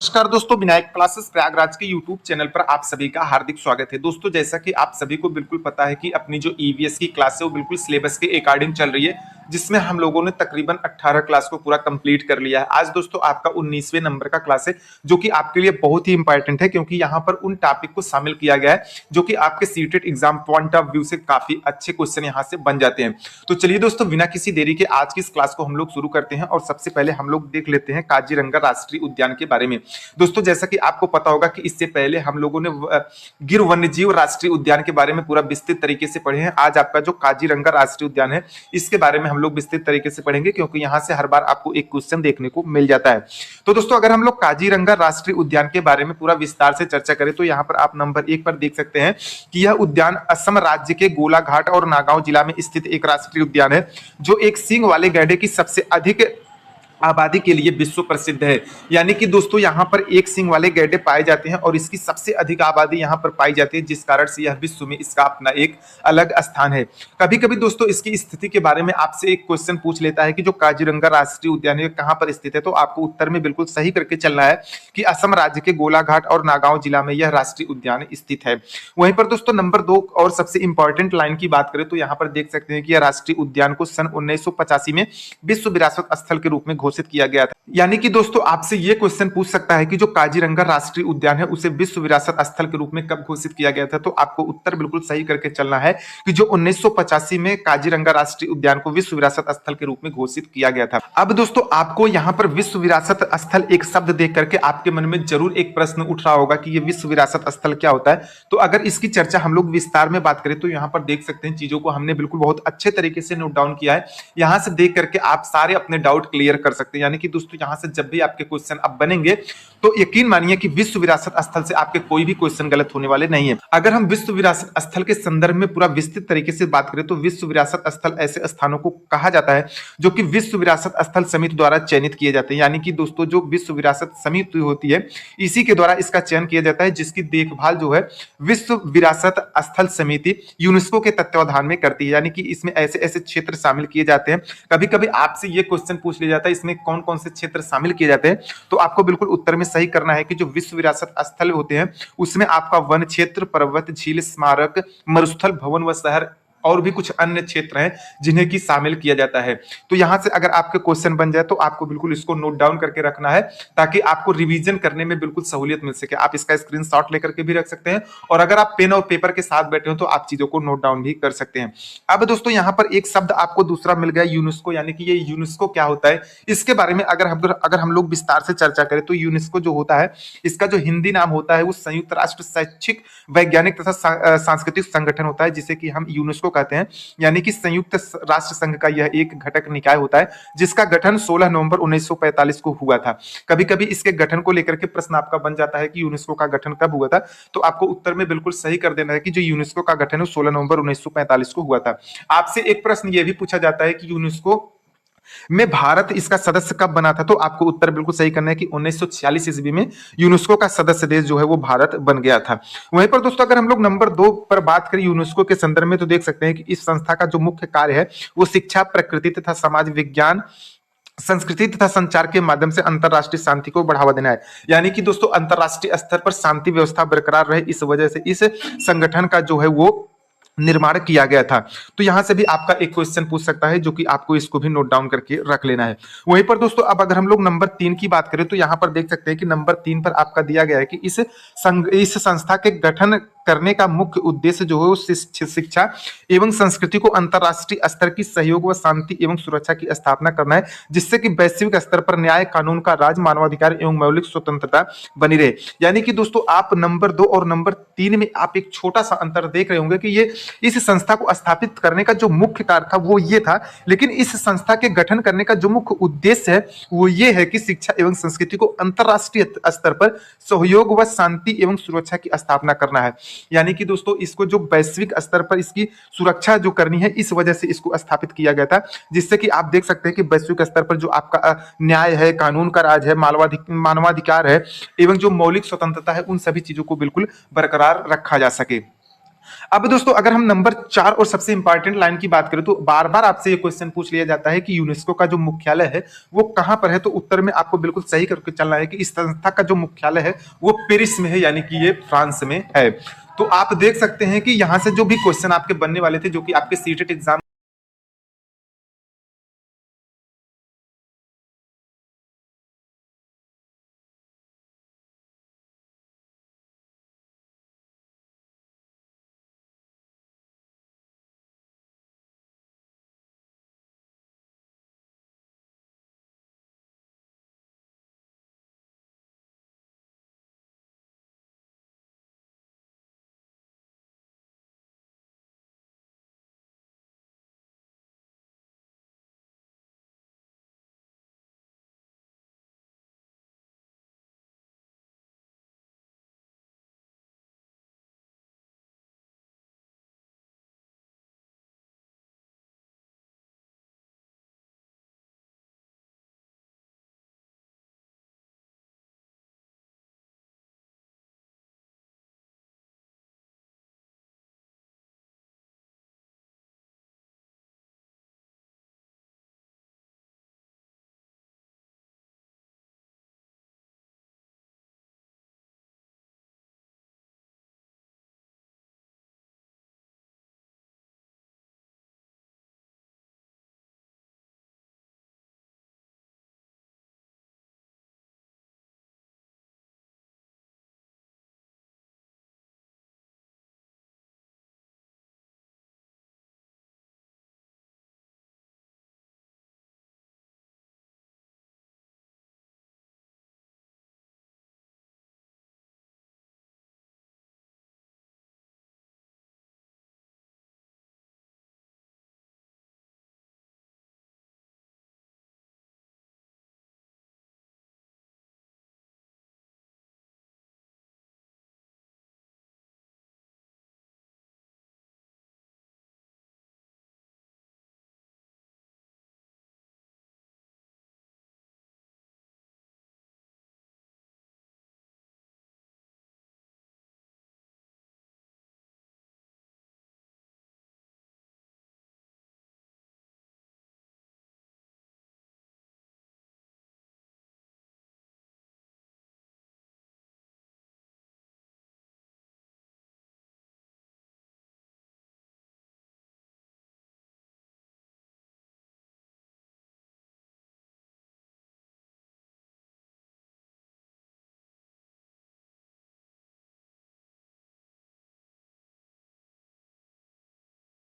नमस्कार दोस्तों, विनायक क्लासेस प्रयागराज के यूट्यूब चैनल पर आप सभी का हार्दिक स्वागत है। दोस्तों, जैसा कि आप सभी को बिल्कुल पता है कि अपनी जो ईवीएस की क्लास है वो बिल्कुल सिलेबस के अकॉर्डिंग चल रही है, जिसमें हम लोगों ने तकरीबन 18 क्लास को पूरा कंप्लीट कर लिया है। आज दोस्तों आपका 19वें नंबर का क्लास है, जो कि आपके लिए बहुत ही इंपॉर्टेंट है, क्योंकि यहाँ पर उन टॉपिक को शामिल किया गया है जो कि आपके CTET exam point of view से काफी अच्छे क्वेश्चन यहाँ से बन जाते हैं। तो चलिए दोस्तों, बिना किसी देरी के आज की इस क्लास को हम लोग शुरू करते हैं और सबसे पहले हम लोग देख लेते हैं काजीरंगा राष्ट्रीय उद्यान के बारे में। दोस्तों, जैसा कि आपको पता होगा कि इससे पहले हम लोगों ने गिर वन्यजीव राष्ट्रीय उद्यान के बारे में पूरा विस्तृत तरीके से पढ़े हैं। आज आपका जो काजीरंगा राष्ट्रीय उद्यान है इसके बारे में हम लोग विस्तृत तरीके से पढ़ेंगे, क्योंकि यहां से हर बार आपको एक क्वेश्चन देखने को मिल जाता है। तो दोस्तों, अगर हम लोग काजीरंगा राष्ट्रीय उद्यान के बारे में पूरा विस्तार से चर्चा करें तो यहाँ पर आप नंबर 1 पर देख सकते हैं कि यह उद्यान असम राज्य के गोलाघाट और नागांव जिला में स्थित एक राष्ट्रीय उद्यान है, जो एक सींग वाले गैंडे की सबसे अधिक आबादी के लिए विश्व प्रसिद्ध है। यानी कि दोस्तों यहाँ पर एक सींग वाले गैंडे पाए जाते हैं और इसकी सबसे अधिक आबादी यहाँ पर पाई जाती है, जिस कारण से यह विश्व में इसका अपना एक अलग स्थान है। कभी कभी दोस्तों इसकी स्थिति के बारे में आपसे एक क्वेश्चन पूछ लेता है कि जो काजीरंगा राष्ट्रीय उद्यान है कहाँ पर स्थित है, तो आपको उत्तर में बिल्कुल सही करके चलना है कि असम राज्य के गोलाघाट और नागांव जिला में यह राष्ट्रीय उद्यान स्थित है। वहीं पर दोस्तों नंबर 2 और सबसे इंपॉर्टेंट लाइन की बात करें तो यहाँ पर देख सकते हैं कि यह राष्ट्रीय उद्यान को सन 1985 में विश्व विरासत स्थल के रूप में घोषित किया गया था। यानी कि दोस्तों आपसे यह क्वेश्चन पूछ सकता है कि जो काजीरंगा राष्ट्रीय उद्यान है उसे विश्व विरासत स्थल के रूप में कब घोषित किया गया था, तो आपको उत्तर बिल्कुल सही करके चलना है कि जो 1985 में काजीरंगा राष्ट्रीय उद्यान को विश्व विरासत स्थल के रूप में घोषित किया गया था। अब दोस्तों आपको यहाँ पर विश्व विरासत स्थल एक शब्द देख करके आपके मन में जरूर एक प्रश्न उठ रहा होगा कि ये विश्व विरासत स्थल क्या होता है। तो अगर इसकी चर्चा हम लोग विस्तार में बात करें तो यहाँ पर देख सकते हैं चीजों को हमने बिल्कुल बहुत अच्छे तरीके से नोट डाउन किया है। यहाँ से देख करके आप सारे अपने डाउट क्लियर कर सकते हैं। यानी कि दोस्तों यहाँ से जब भी आपके क्वेश्चन अब बनेंगे तो यकीन मानिए कि विश्व विरासत स्थल से आपके कोई भी क्वेश्चन गलत होने वाले नहीं है। अगर हम विश्व विरासत स्थल के संदर्भ में पूरा विस्तृत तरीके से बात करें तो विश्व विरासत स्थल ऐसे स्थानों को कहा जाता है जो कि विश्व विरासत स्थल समिति द्वारा चयनित किए जाते हैं। यानी कि दोस्तों जो विश्व विरासत समिति होती है इसी के द्वारा इसका चयन किया जाता है, जिसकी देखभाल जो है विश्व विरासत स्थल समिति यूनेस्को के तत्वाधान में करती है। यानी कि इसमें ऐसे ऐसे क्षेत्र शामिल किए जाते हैं। कभी कभी आपसे ये क्वेश्चन पूछ लिया जाता है इसमें कौन कौन से क्षेत्र शामिल किए जाते हैं, तो आपको बिल्कुल उत्तर में सही करना है कि जो विश्व विरासत स्थल होते हैं उसमें आपका वन क्षेत्र, पर्वत, झील, स्मारक, मरुस्थल, भवन व शहर और भी कुछ अन्य क्षेत्र हैं जिन्हें की शामिल किया जाता है। तो यहां से अगर आपके क्वेश्चन बन जाए तो आपको बिल्कुल इसको नोट डाउन करके रखना है ताकि आपको रिवीजन करने में बिल्कुल सहूलियत मिल सके। आप इसका स्क्रीनशॉट लेकर के भी रख सकते हैं और अगर आप पेन और पेपर के साथ बैठे हो तो आप चीजों को नोट डाउन भी कर सकते हैं। अब दोस्तों यहाँ पर एक शब्द आपको दूसरा मिल गया यूनेस्को। यानी कि ये यूनेस्को क्या होता है इसके बारे में अगर हम लोग विस्तार से चर्चा करें तो यूनेस्को जो होता है इसका जो हिंदी नाम होता है वो संयुक्त राष्ट्र शैक्षिक, वैज्ञानिक तथा सांस्कृतिक संगठन होता है, जिसे कि हम यूनेस्को कहते हैं। यानी कि संयुक्त राष्ट्र संघ का यह एक घटक निकाय होता है जिसका गठन 16 नवंबर 1945 को हुआ था। कभी कभी इसके गठन को लेकर के प्रश्न आपका बन जाता है कि यूनेस्को का गठन कब हुआ था, तो आपको उत्तर में बिल्कुल सही कर देना है कि जो यूनेस्को का गठन है 16 नवंबर 1945 को हुआ था। आपसे एक प्रश्न यह भी पूछा जाता है कि यूनेस्को में भारत इसका सदस्य कब बना था, तो आपको उत्तर बिल्कुल सही करना है कि 1946 ईस्वी में यूनेस्को का सदस्य देश जो है वो भारत बन गया था। वहीं पर दोस्तों अगर हम लोग नंबर 2 पर बात करें यूनेस्को के संदर्भ में तो देख सकते हैं कि इस संस्था का जो मुख्य कार्य है वो शिक्षा, प्रकृति तथा समाज विज्ञान, संस्कृति तथा संचार के माध्यम से अंतरराष्ट्रीय शांति को बढ़ावा देना है। यानी कि दोस्तों अंतरराष्ट्रीय स्तर पर शांति व्यवस्था बरकरार रहे, इस वजह से इस संगठन का जो है वो निर्माण किया गया था। तो यहां से भी आपका एक क्वेश्चन पूछ सकता है जो कि आपको इसको भी नोट डाउन करके रख लेना है। वहीं पर दोस्तों अब अगर हम लोग नंबर 3 की बात करें तो यहां पर देख सकते हैं कि नंबर 3 पर आपका दिया गया है कि इस संस्था के गठन करने का मुख्य उद्देश्य जो है वो शिक्षा एवं संस्कृति को अंतरराष्ट्रीय स्तर की सहयोग व शांति एवं सुरक्षा की स्थापना करना है, जिससे कि वैश्विक स्तर पर न्याय, कानून का राज, मानवाधिकार एवं मौलिक स्वतंत्रता बनी रहे। यानी कि दोस्तों आप नंबर 2 और नंबर 3 में आप एक छोटा सा अंतर देख रहे होंगे कि ये इस संस्था को स्थापित करने का जो मुख्य कार्य था वो ये था, लेकिन इस संस्था के गठन करने का जो मुख्य उद्देश्य है वो ये है कि शिक्षा एवं संस्कृति को अंतरराष्ट्रीय स्तर पर सहयोग व शांति एवं सुरक्षा की स्थापना करना है। यानी कि दोस्तों इसको जो वैश्विक स्तर पर इसकी सुरक्षा जो करनी है इस वजह से इसको स्थापित किया गया था, जिससे कि आप देख सकते हैं कि वैश्विक स्तर पर जो आपका न्याय है, कानून का राज है, मानवाधिकार है एवं जो मौलिक स्वतंत्रता है उन सभी चीजों को बिल्कुल बरकरार रखा जा सके। अब दोस्तों अगर हम नंबर 4 और सबसे इंपॉर्टेंट लाइन की बात करें तो बार बार आपसे ये क्वेश्चन पूछ लिया जाता है कि यूनेस्को का जो मुख्यालय है वो कहां पर है। तो उत्तर में आपको बिल्कुल सही करके चलना है कि इस संस्था का जो मुख्यालय है वो पेरिस में है, यानी कि ये फ्रांस में है। तो आप देख सकते हैं कि यहां से जो भी क्वेश्चन आपके बनने वाले थे, जो कि आपके सीटेट एग्जाम